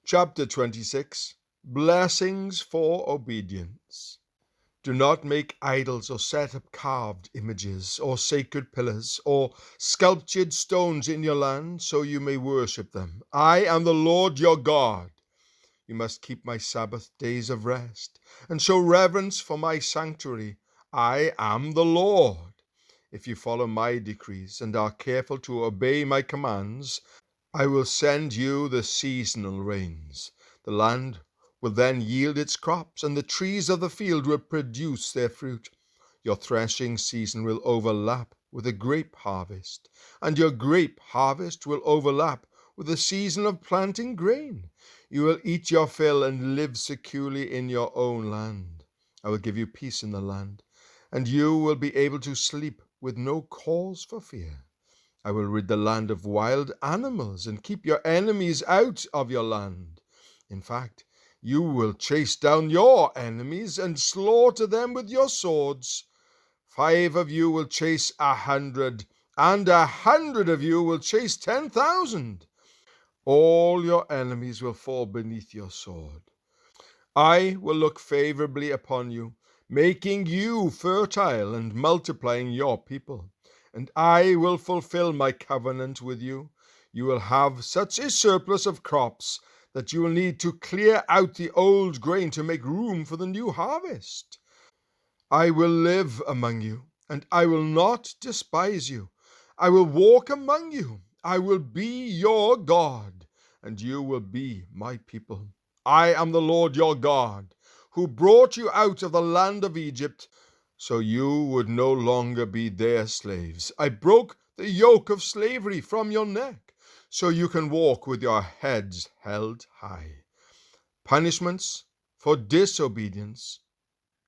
Chapter 26. Blessings for Obedience. Do not make idols or set up carved images or sacred pillars or sculptured stones in your land so you may worship them. I am the Lord your God. You must keep my Sabbath days of rest and show reverence for my sanctuary. I am the Lord. If you follow my decrees and are careful to obey my commands, I will send you the seasonal rains. The land will then yield its crops, and the trees of the field will produce their fruit. Your threshing season will overlap with the grape harvest, and your grape harvest will overlap with the season of planting grain. You will eat your fill and live securely in your own land. I will give you peace in the land, and you will be able to sleep with no cause for fear. I will rid the land of wild animals and keep your enemies out of your land. In fact, you will chase down your enemies and slaughter them with your swords. 5 of you will chase 100, and 100 of you will chase 10,000. All your enemies will fall beneath your sword. I will look favorably upon you, making you fertile and multiplying your people. And I will fulfill my covenant with you. You will have such a surplus of crops that you will need to clear out the old grain to make room for the new harvest. I will live among you, and I will not despise you. I will walk among you. I will be your God, and you will be my people. I am the Lord your God, who brought you out of the land of Egypt, so you would no longer be their slaves. I broke the yoke of slavery from your neck, so you can walk with your heads held high. Punishments for disobedience.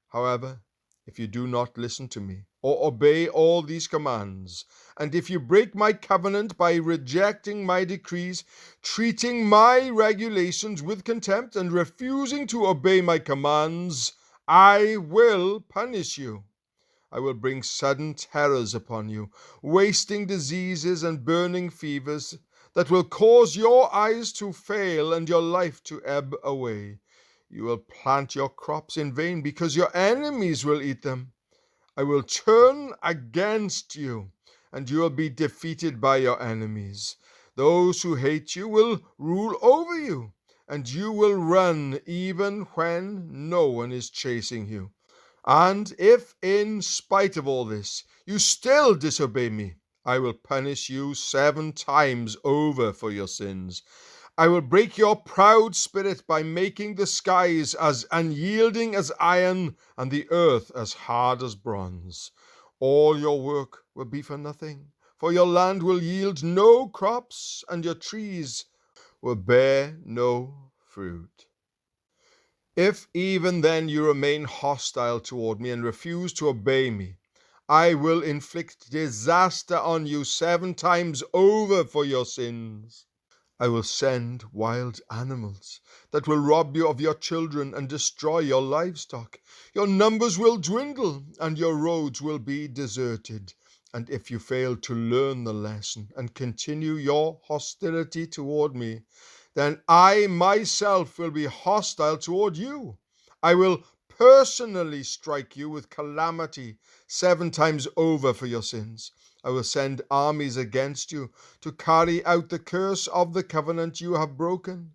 However, if you do not listen to me or obey all these commands, and if you break my covenant by rejecting my decrees, treating my regulations with contempt, and refusing to obey my commands, I will punish you. I will bring sudden terrors upon you, wasting diseases and burning fevers that will cause your eyes to fail and your life to ebb away. You will plant your crops in vain because your enemies will eat them. I will turn against you, and you will be defeated by your enemies. Those who hate you will rule over you, and you will run even when no one is chasing you. And if, in spite of all this, you still disobey me, I will punish you 7 times over for your sins. I will break your proud spirit by making the skies as unyielding as iron and the earth as hard as bronze. All your work will be for nothing, for your land will yield no crops, and your trees will bear no fruit. If even then you remain hostile toward me and refuse to obey me, I will inflict disaster on you 7 times over for your sins. I will send wild animals that will rob you of your children and destroy your livestock. Your numbers will dwindle and your roads will be deserted. And if you fail to learn the lesson and continue your hostility toward me, then I myself will be hostile toward you. I will personally strike you with calamity 7 times over for your sins. I will send armies against you to carry out the curse of the covenant you have broken.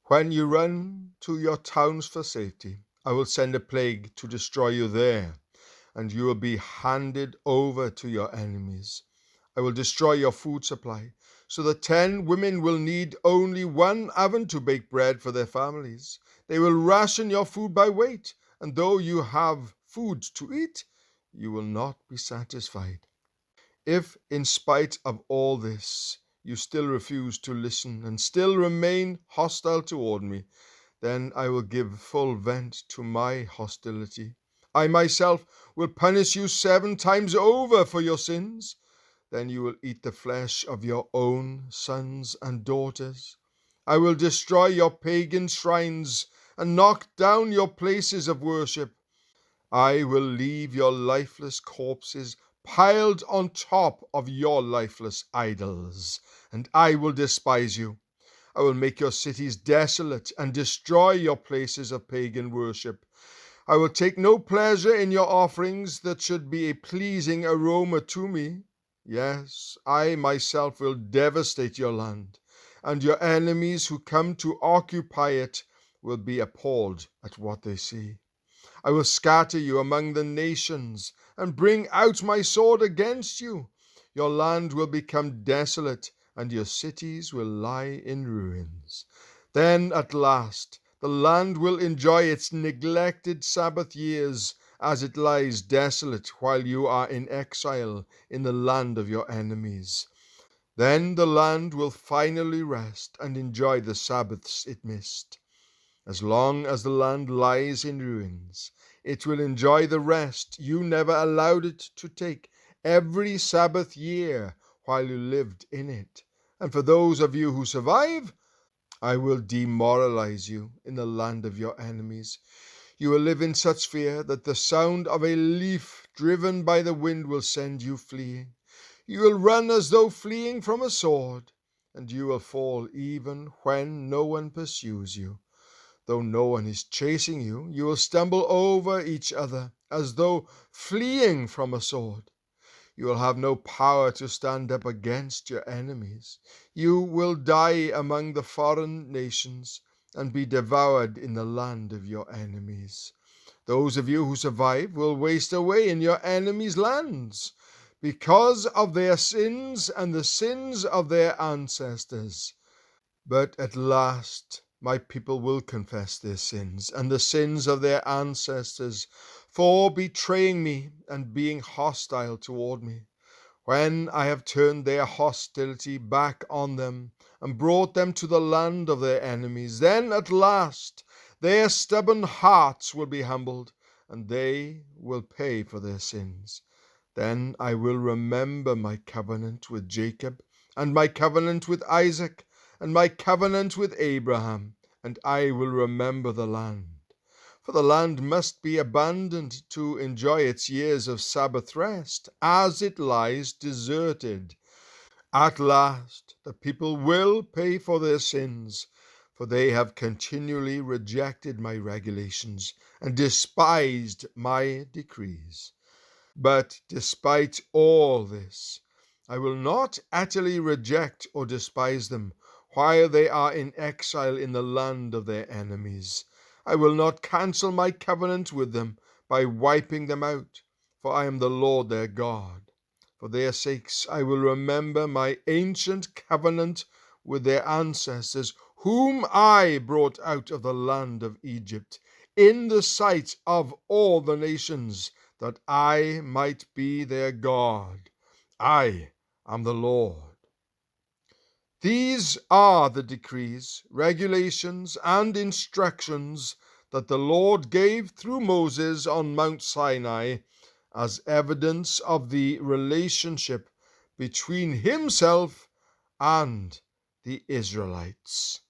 When you run to your towns for safety, I will send a plague to destroy you there, and you will be handed over to your enemies. I will destroy your food supply, so that 10 women will need only 1 oven to bake bread for their families. They will ration your food by weight, and though you have food to eat, you will not be satisfied. If, in spite of all this, you still refuse to listen and still remain hostile toward me, then I will give full vent to my hostility. I myself will punish you 7 times over for your sins. Then you will eat the flesh of your own sons and daughters. I will destroy your pagan shrines and knock down your places of worship. I will leave your lifeless corpses piled on top of your lifeless idols, and I will despise you. I will make your cities desolate and destroy your places of pagan worship. I will take no pleasure in your offerings that should be a pleasing aroma to me. Yes, I myself will devastate your land, and your enemies who come to occupy it will be appalled at what they see. I will scatter you among the nations and bring out my sword against you. Your land will become desolate, and your cities will lie in ruins. Then at last the land will enjoy its neglected Sabbath years as it lies desolate while you are in exile in the land of your enemies. Then the land will finally rest and enjoy the Sabbaths it missed. As long as the land lies in ruins, it will enjoy the rest you never allowed it to take every Sabbath year while you lived in it. And for those of you who survive, I will demoralize you in the land of your enemies. You will live in such fear that the sound of a leaf driven by the wind will send you fleeing. You will run as though fleeing from a sword, and you will fall even when no one pursues you. Though no one is chasing you, you will stumble over each other as though fleeing from a sword. You will have no power to stand up against your enemies. You will die among the foreign nations and be devoured in the land of your enemies. Those of you who survive will waste away in your enemies' lands because of their sins and the sins of their ancestors. But at last my people will confess their sins and the sins of their ancestors for betraying me and being hostile toward me. When I have turned their hostility back on them and brought them to the land of their enemies, then at last their stubborn hearts will be humbled, and they will pay for their sins. Then I will remember my covenant with Jacob, and my covenant with Isaac, and my covenant with Abraham, and I will remember the land. For the land must be abandoned to enjoy its years of Sabbath rest, as it lies deserted. At last the people will pay for their sins, for they have continually rejected my regulations and despised my decrees. But despite all this, I will not utterly reject or despise them while they are in exile in the land of their enemies. I will not cancel my covenant with them by wiping them out, for I am the Lord their God. For their sakes I will remember my ancient covenant with their ancestors, whom I brought out of the land of Egypt, in the sight of all the nations, that I might be their God. I am the Lord. These are the decrees, regulations, and instructions that the Lord gave through Moses on Mount Sinai as evidence of the relationship between himself and the Israelites.